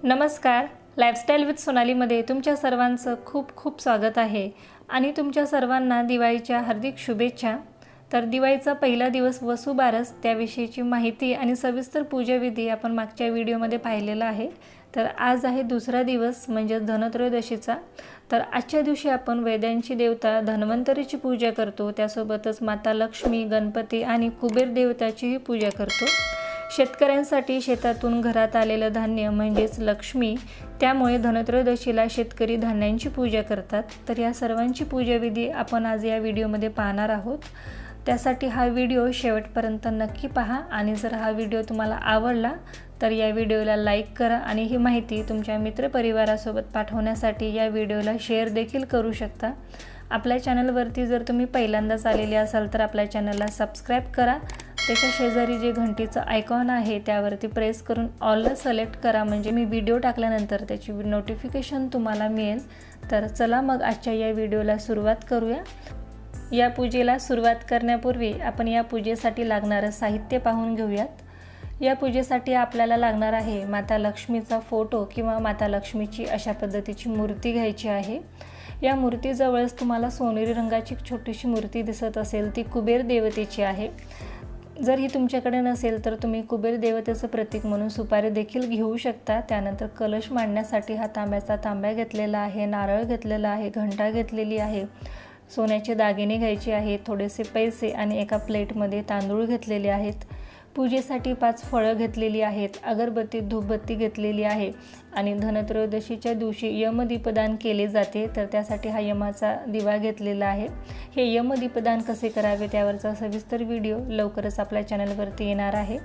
नमस्कार, lifestyle with सोनालीमध्ये तुमच्या सर्वांचं खूप खूप स्वागत आहे आणि तुमच्या सर्वांना दिवाळीच्या हार्दिक शुभेच्छा। तर दिवाळीचा पहिला दिवस वसुबारस त्याविषयीची माहिती आणि सविस्तर पूजाविधी आपण मागच्या व्हिडिओमध्ये पाहिलेला आहे। तर आज आहे दुसरा दिवस म्हणजे धनत्रयोदशीचा। तर आजच्या दिवशी आपण वेदांची देवता धन्वंतरीची पूजा करतो, त्यासोबतच माता लक्ष्मी, गणपती आणि कुबेर देवताचीही पूजा करतो। शेतकऱ्यांसाठी शेतातून घरात आलेलं धान्य म्हणजेच लक्ष्मी, त्यामुळे धनत्रयोदशीला शेतकरी धान्यांची पूजा करतात। तर या सर्वांची पूजाविधी आपण आज या व्हिडिओमध्ये पाहणार आहोत। त्यासाठी हा व्हिडिओ शेवटपर्यंत नक्की पहा आणि जर हा व्हिडिओ तुम्हाला आवडला तर या व्हिडिओला लाईक करा आणि ही माहिती तुमच्या मित्रपरिवारासोबत पाठवण्यासाठी या व्हिडिओला शेअर देखील करू शकता। आपल्या चॅनलवरती जर तुम्ही पहिल्यांदाच आलेले असाल तर आपल्या चॅनलला सबस्क्राईब करा। त्याच्या शेजारी जे घंटीचं आयकॉन आहे त्यावरती प्रेस करून ऑलला सिलेक्ट करा, म्हणजे मी व्हिडिओ टाकल्यानंतर त्याची नोटिफिकेशन तुम्हाला मिळेल। तर चला मग आजच्या या व्हिडिओला सुरुवात करूया। या पूजेला सुरुवात करण्यापूर्वी आपण या पूजेसाठी लागणारं साहित्य पाहून घेऊयात। या पूजेसाठी आपल्याला लागणार आहे माता लक्ष्मीचा फोटो किंवा माता लक्ष्मीची अशा पद्धतीची मूर्ती घ्यायची आहे। या मूर्तीजवळच तुम्हाला सोनेरी रंगाची छोटीशी मूर्ती दिसत असेल, ती कुबेर देवतेची आहे। जर ही तुमच्याकडे नसेल तर तुम्ही कुबेर देवतेचं प्रतीक म्हणून सुपारी देखील घेऊ शकता। त्यानंतर कलश मांडण्यासाठी हा तांब्याचा तांब्या घेतलेला आहे, नारळ घेतलेला आहे, घंटा घेतलेली आहे, सोन्याचे दागिने घ्यायचे आहेत, थोडेसे पैसे आणि एका प्लेटमध्ये तांदूळ घेतलेले आहेत। पूजेसाठी 5 फळं घेतलेली आहेत, अगरबत्ती धूपबत्ती घेतलेली आहे आणि धनत्रयोदशीच्या दिवशी यमदीपदान केले जाते, तर त्यासाठी हा यमाचा दिवा घेतलेला आहे। हे यमदीपदान कसे करावे त्यावरचा सविस्तर व्हिडिओ लवकरच आपल्या चॅनलवरती येणार आहे।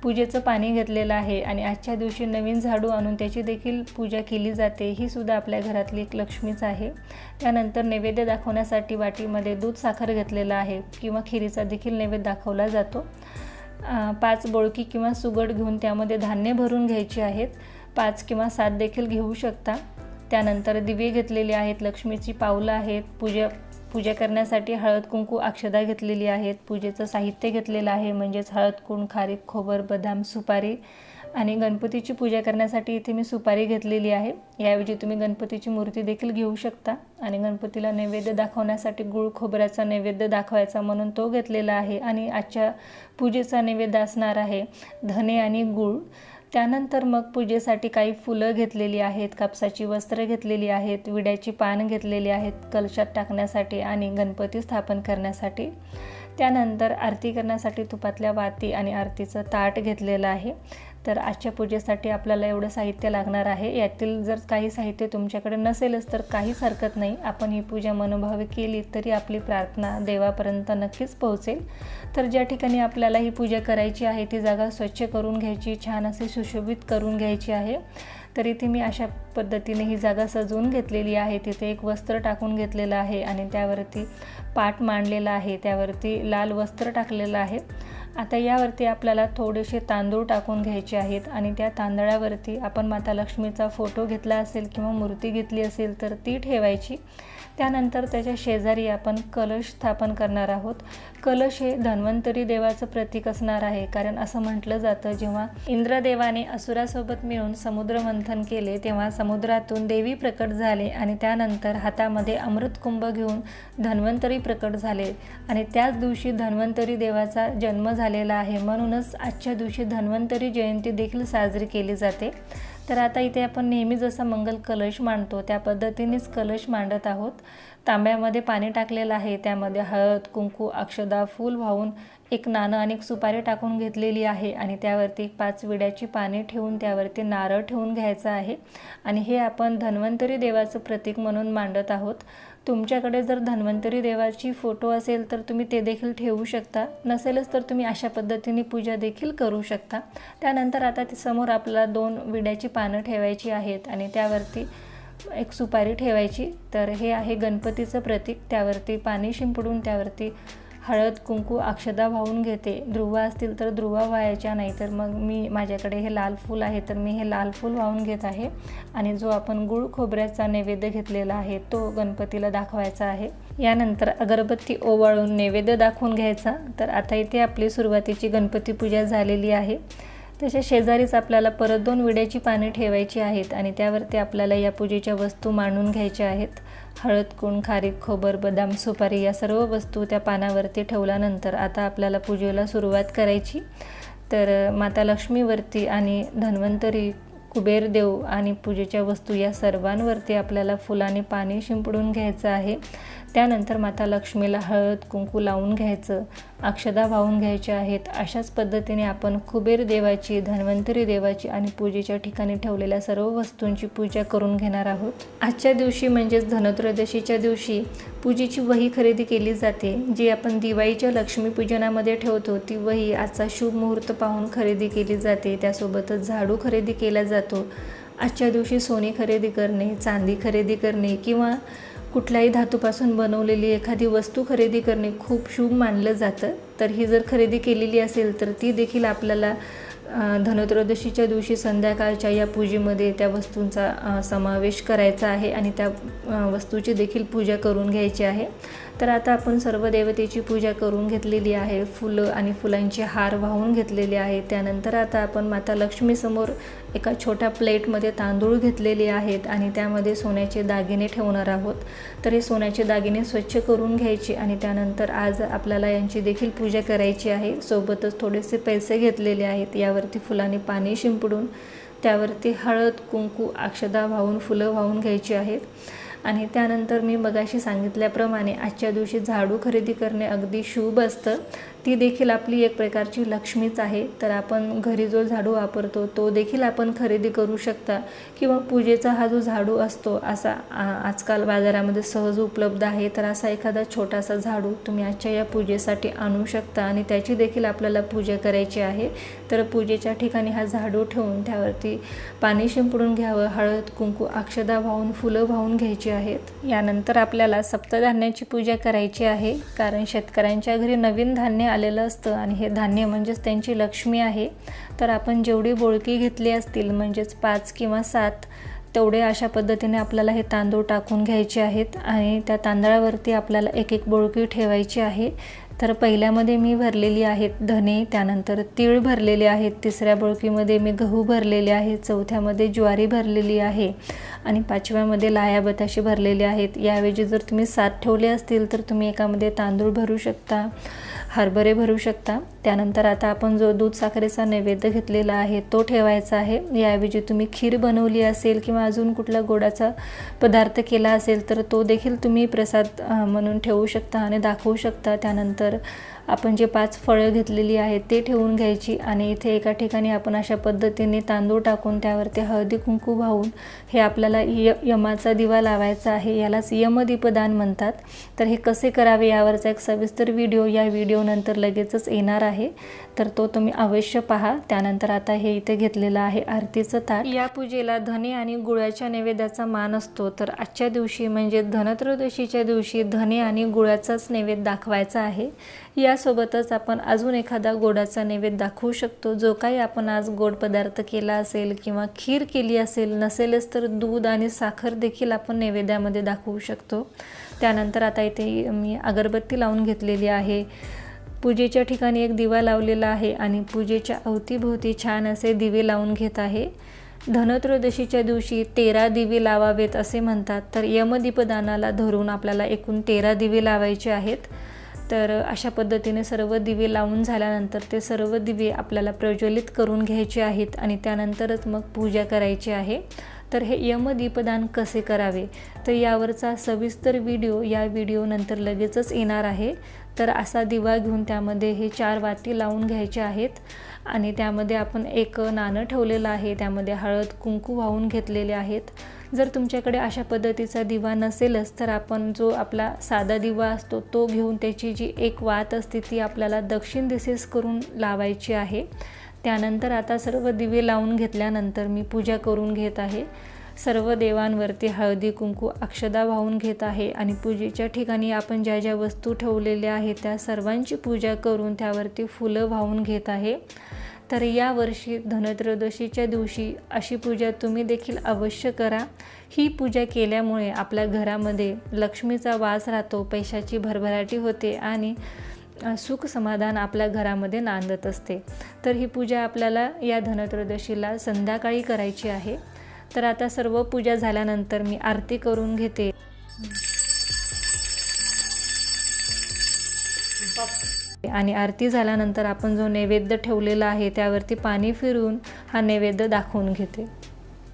पूजेचं पाणी घेतलेलं आहे आणि आजच्या दिवशी नवीन झाडू आणून त्याची देखील पूजा केली जाते, ही सुद्धा आपल्या घरातली एक लक्ष्मीच आहे। त्यानंतर नैवेद्य दाखवण्यासाठी वाटीमध्ये दूध साखर घेतलेला आहे किंवा खिरीचा देखील नैवेद्य दाखवला जातो। 5 बोळकी किंवा सुगड घेऊन त्यामध्ये धान्य भरून घ्यायचे आहेत, 5 किंवा 7 देखील घेऊ शकता। त्यानंतर दिवे घेतलेले आहेत, लक्ष्मीची पावलं आहेत, पूजा करण्यासाठी हळद कुंकू अक्षदा घेतलेली आहेत, पूजेचं साहित्य घेतलेलं आहे म्हणजेच हळद कुंकू, खारीक, खोबर, बदाम, सुपारी आणि गणपतीची पूजा करण्यासाठी इथे मी सुपारी घेतलेली आहे। याऐवजी तुम्ही गणपतीची मूर्ती देखील घेऊ शकता आणि गणपतीला नैवेद्य दाखवण्यासाठी गुळ खोबऱ्याचा नैवेद्य दाखवायचा म्हणून तो घेतलेला आहे आणि आजच्या पूजेचा नैवेद्य असणार आहे धने आणि गुळ। त्यानंतर मग पूजेसाठी काही फुलं घेतलेली आहेत, कापसाची वस्त्र घेतलेली आहेत, विड्याची पान घेतलेली आहेत कलशात टाकण्यासाठी आणि गणपती स्थापन करण्यासाठी। त्यानंतर आरती करण्यासाठी तुपातल्या वाती आणि आरतीचं ताट घेतलेलं आहे। तर आजच्या पूजेसाठी आपल्याला एवढं साहित्य लागणार आहे। यातील जर काही साहित्य तुमच्याकडे नसेलच तर काहीच हरकत नाही, आपण ही पूजा मनोभावे केली तरी आपली प्रार्थना देवापर्यंत नक्कीच पोहोचेल। तर ज्या ठिकाणी आपल्याला ही पूजा करायची आहे ती जागा स्वच्छ करून घ्यायची, छान असे सुशोभित करून घ्यायची आहे। तर इथे मी अशा पद्धतीने ही जागा सजवून घेतलेली आहे। तिथे एक वस्त्र टाकून घेतलेलं आहे आणि त्यावरती पाट मांडलेला आहे, त्यावरती लाल वस्त्र टाकलेलं आहे। आता यावरती आपल्याला थोडेसे तांदूळ टाकून घ्यायचे आहेत आणि त्या तांदळावरती आपण माता लक्ष्मीचा फोटो घेतला असेल किंवा मूर्ती घेतली असेल तर ती ठेवायची। त्यानंतर त्याच्या शेजारी आपण कलश स्थापन करणार आहोत। कलश हे धन्वंतरी देवाचं प्रतीक असणार आहे, कारण असं म्हटलं जातं जेव्हा इंद्रदेवाने असुरासोबत मिळून समुद्र मंथन केले तेव्हा समुद्रातून देवी प्रकट झाले आणि त्यानंतर हातामध्ये अमृतकुंभ घेऊन धन्वंतरी प्रकट झाले आणि त्याच दिवशी धन्वंतरी देवाचा जन्म झालेला आहे, म्हणूनच आजच्या दिवशी धन्वंतरी जयंती देखील साजरी केली जाते। तर आता इथे आपण नेहमी जसा मंगल कलश मांडतो त्या पद्धतीनेच कलश मांडत आहोत। तांब्यामध्ये पाणी टाकलेलं आहे, त्यामध्ये हळद कुंकू अक्षदा फूल वाहून एक नाणं आणि एक सुपारी टाकून घेतलेली आहे आणि त्यावरती 5 विड्याची पाने ठेवून त्यावरती नारळ ठेवून घ्यायचा आहे आणि हे आपण धन्वंतरी देवाचं प्रतीक म्हणून मांडत आहोत। तुमच्याकडे जर धन्वंतरी देवाची फोटो असेल तर तुम्ही ते देखील ठेवू शकता, नसेलच तर तुम्ही अशा पद्धतीने पूजा देखील करू शकता। त्यानंतर आता समोर आपल्याला 2 विड्याची पानं ठेवायची आहेत आणि त्यावरती एक सुपारी ठेवायची। तर हे आहे गणपतीचं प्रतीक, त्यावरती पाणी शिंपडून त्यावरती हळद कुंकू अक्षदा वाहून घेते। ध्रुवा असतील तर ध्रुवा वाहायच्या, नाहीतर मग माझ्याकडे हे लाल फूल आहे तर मी हे लाल फूल वाहून घेत आहे आणि जो आपण गुळ खोबऱ्याचा नैवेद्य घेतलेला आहे तो गणपतीला दाखवायचा आहे। यानंतर अगरबत्ती ओवाळून नैवेद्य दाखवून घ्यायचा। तर आता इथे आपली सुरुवातीची गणपती पूजा झालेली आहे। त्याच्या शेजारीच आपल्याला परत 2 विड्याची पाने ठेवायची आहेत आणि त्यावरती आपल्याला या पूजेच्या वस्तू मांडून घ्यायच्या आहेत। हळद, कुंड, खारीक, खोबर, बदाम, सुपारी या सर्व वस्तू त्या पानावरती ठेवल्यानंतर आता आपल्याला पूजेला सुरुवात करायची। तर माता लक्ष्मीवरती आणि धन्वंतरी, कुबेरदेव आणि पूजेच्या वस्तू या सर्वांवरती आपल्याला फुलाने पाणी शिंपडून घ्यायचं आहे। त्यानंतर माता लक्ष्मीला हळद कुंकू लावून घ्यायचं, अक्षदा वाहून घ्यायच्या आहेत। अशाच पद्धतीने आपण कुबेर देवाची, धन्वंतरी देवाची आणि पूजेच्या ठिकाणी ठेवलेल्या सर्व वस्तूंची पूजा करून घेणार आहोत। आजच्या दिवशी म्हणजेच धनत्रयोदशीच्या दिवशी पूजेची वही खरेदी केली जाते, जी आपण दिवाळीच्या लक्ष्मीपूजनामध्ये ठेवतो। ती वही आजचा शुभ मुहूर्त पाहून खरेदी केली जाते। त्यासोबतच झाडू खरेदी केला जातो। आजच्या दिवशी सोने खरेदी करणे, चांदी खरेदी करणे किंवा कुठल्याही धातूपासून बनवलेली एखादी वस्तू खरेदी करणे खूप शुभ मानलं जातं। तर ही जर खरेदी केलेली असेल तर ती देखील आपल्याला धनत्रयोदशीच्या दिवशी संध्याकाळच्या या पूजेमध्ये त्या वस्तूंचा समावेश करायचा आहे आणि त्या वस्तूची देखील पूजा करून घ्यायची आहे। तर आता आपण सर्व देवतेची पूजा करून घेतलेली आहे, फुलं आणि फुलांचे हार वाहून घेतलेले आहे। त्यानंतर आता आपण माता लक्ष्मीसमोर एका छोट्या प्लेटमध्ये तांदूळ घेतलेले आहेत आणि त्यामध्ये सोन्याचे दागिने ठेवणार आहोत। तर हे सोन्याचे दागिने स्वच्छ करून घ्यायचे आणि त्यानंतर आज आपल्याला यांची देखील पूजा करायची आहे। सोबतच थोडेसे पैसे घेतलेले आहेत, यावरती फुलाने पाणी शिंपडून त्यावरती हळद कुंकू अक्षदा वाहून फुलं वाहून घ्यायची आहेत। आणि त्यानंतर मी मगाशी सांगितल्याप्रमाणे आजच्या दिवशी झाडू खरेदी करणे अगदी शुभ असतं। ती देखील आपली एक प्रकारची लक्ष्मीच आहे। तर आपण घरी जो झाडू वापरतो तो देखील आपण खरेदी करू शकता किंवा पूजेचा हा जो झाडू असतो असा आजकाल बाजारामध्ये सहज उपलब्ध आहे। तर असा एखादा छोटासा झाडू तुम्ही आजच्या या पूजेसाठी आणू शकता आणि त्याची देखील आपल्याला पूजा करायची आहे। तर पूजेच्या ठिकाणी हा झाडू ठेवून त्यावरती पाणी शिंपडून घ्यावं, हळद कुंकू अक्षदा वाहून फुलं वाहून घ्यायची आहेत। यानंतर आपल्याला सप्तधान्याची पूजा करायची आहे, कारण शेतकऱ्यांच्या घरी नवीन धान्य आलेलं असतं आणि हे धान्य म्हणजेच त्यांची लक्ष्मी आहे। तर आपण जेवढी बोळकी घेतली असतील म्हणजेच 5 किंवा 7 तेवढे अशा पद्धतीने आपल्याला हे तांदूळ टाकून घ्यायचे आहेत आणि त्या तांदळावरती आपल्याला एक एक बोळकी ठेवायची आहे। तर पहिल्यामध्ये मी भरलेली आहेत धने, त्यानंतर तीळ भरलेले आहेत, तिसऱ्या बोळकीमध्ये मी गहू भरलेले आहेत, चौथ्यामध्ये ज्वारी भरलेली आहे आणि 5व्यामध्ये लाया बताशे भरलेले आहेत। याऐवजी जर तुम्ही 7 ठेवले असतील तर तुम्ही एकामध्ये तांदूळ भरू शकता, हरभरे भरू शकता। त्यानंतर आता आपण जो दूध साखरेचा नैवेद्य घेतलेला आहे तो ठेवायचा आहे। याऐवजी तुम्ही खीर बनवली असेल किंवा अजून कुठला गोडाचा पदार्थ केला असेल तर तो देखील तुम्ही प्रसाद म्हणून ठेवू शकता आणि दाखवू शकता। त्यानंतर आपण जे 5 फळं घेतलेली आहेत ते ठेवून घ्यायची आणि इथे एका ठिकाणी आपण अशा पद्धतीने तांदूळ टाकून त्यावरती हळदी कुंकू वाहून हे आपल्याला यमाचा दिवा लावायचा आहे। यालाच यमदीपदान म्हणतात। तर हे कसे करावे यावरचा एक सविस्तर व्हिडिओ या व्हिडिओनंतर लगेचच येणार आहे, तर तो तुम्ही अवश्य पहा। त्यानंतर आता हे इथे घेतलेलं आहे आरतीचं ताट। या पूजेला धने आणि गुळाच्या नैवेद्याचा मान असतो। तर आजच्या दिवशी म्हणजे धनत्रयोदशीच्या दिवशी धने आणि गुळाचाच नैवेद्य दाखवायचा आहे। यासोबतच आपण अजून एखादा गोडाचा नैवेद्य दाखवू शकतो, जो काही आपण आज गोड पदार्थ केला असेल किंवा खीर केली असेल, नसेलच तर दूध आणि साखर देखील आपण नैवेद्यामध्ये दाखवू शकतो। त्यानंतर आता इथे मी अगरबत्ती लावून घेतलेली आहे, पूजेच्या ठिकाणी एक दिवा लावलेला आहे आणि पूजेच्या अवतीभोवती छान असे दिवे लावून घेत आहे। धनत्रयोदशीच्या दिवशी 13 दिवे लावावेत असे म्हणतात। तर यमदीपदानाला धरून आपल्याला एकूण 13 दिवे लावायचे आहेत। तर अशा पद्धतीने सर्व दिवे लावून झाल्यानंतर ते सर्व दिवे आपल्याला प्रज्वलित करून घ्यायचे आहेत आणि त्यानंतरच मग पूजा करायची आहे। तर हे यमदीपदान कसे करावे तर यावरचा सविस्तर व्हिडिओ या व्हिडिओनंतर लगेचच येणार आहे। तर असा दिवा घेऊन त्यामध्ये हे 4 वाती लावून घ्यायचे आहेत आणि त्यामध्ये आपण एक नाणं ठेवलेलं आहे, त्यामध्ये हळद कुंकू वाहून घेतलेले आहेत। जर तुमच्याकडे अशा पद्धतीचा दिवा नसेलच तर आपण जो आपला साधा दिवा असतो तो घेऊन त्याची जी एक वात असते ती आपल्याला दक्षिण दिशेस करून लावायची आहे। त्यानंतर आता सर्व दिवे लावून घेतल्यानंतर मी पूजा करून घेत आहे। सर्व देवांवरती हळदी कुंकू अक्षदा वाहून घेत आहे आणि पूजेच्या ठिकाणी आपण ज्या ज्या वस्तू ठेवलेल्या आहेत त्या सर्वांची पूजा करून त्यावरती फुलं वाहून घेत आहे। तर यावर्षी धनत्रयोदशीच्या दिवशी अशी पूजा तुम्ही देखील अवश्य करा। ही पूजा केल्यामुळे आपल्या घरामध्ये लक्ष्मीचा वास राहतो, पैशाची भरभराटी होते आणि सुख समाधान आपल्या घरामध्ये नांदत असते। तर ही पूजा आपल्याला या धनत्रयोदशीला संध्याकाळी करायची आहे। तर आता सर्व पूजा झाल्यानंतर मी आरती करून घेते। आणि आरती झाल्यानंतर आपण जो नैवेद्य ठेवलेला आहे त्यावरती पाणी फिरवून हा नैवेद्य दाखवून घेते।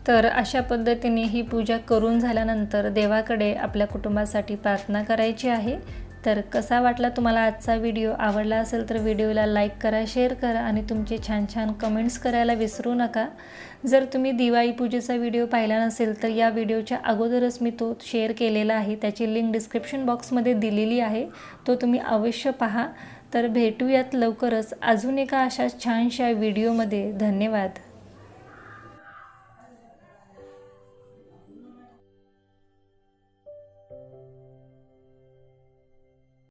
तर अशा पद्धतीने ही पूजा करून झाल्यानंतर देवाकडे आपल्या कुटुंबासाठी प्रार्थना करायची आहे। तर कसा वाटला तुम्हाला आजचा व्हिडिओ? आवडला असेल तर व्हिडिओला लाईक करा, शेअर करा आणि तुमचे छान छान कमेंट्स करायला विसरू नका। जर तुम्ही दिवाळी पूजेचा व्हिडिओ पाहिला नसेल तर या व्हिडिओच्या अगोदरच मी तो शेअर केलेला आहे, त्याची लिंक डिस्क्रिप्शन बॉक्समध्ये दिलेली आहे, तो तुम्ही अवश्य पहा। तर भेटूयात लवकरच अजून एका अशा छानशा व्हिडिओमध्ये। धन्यवाद।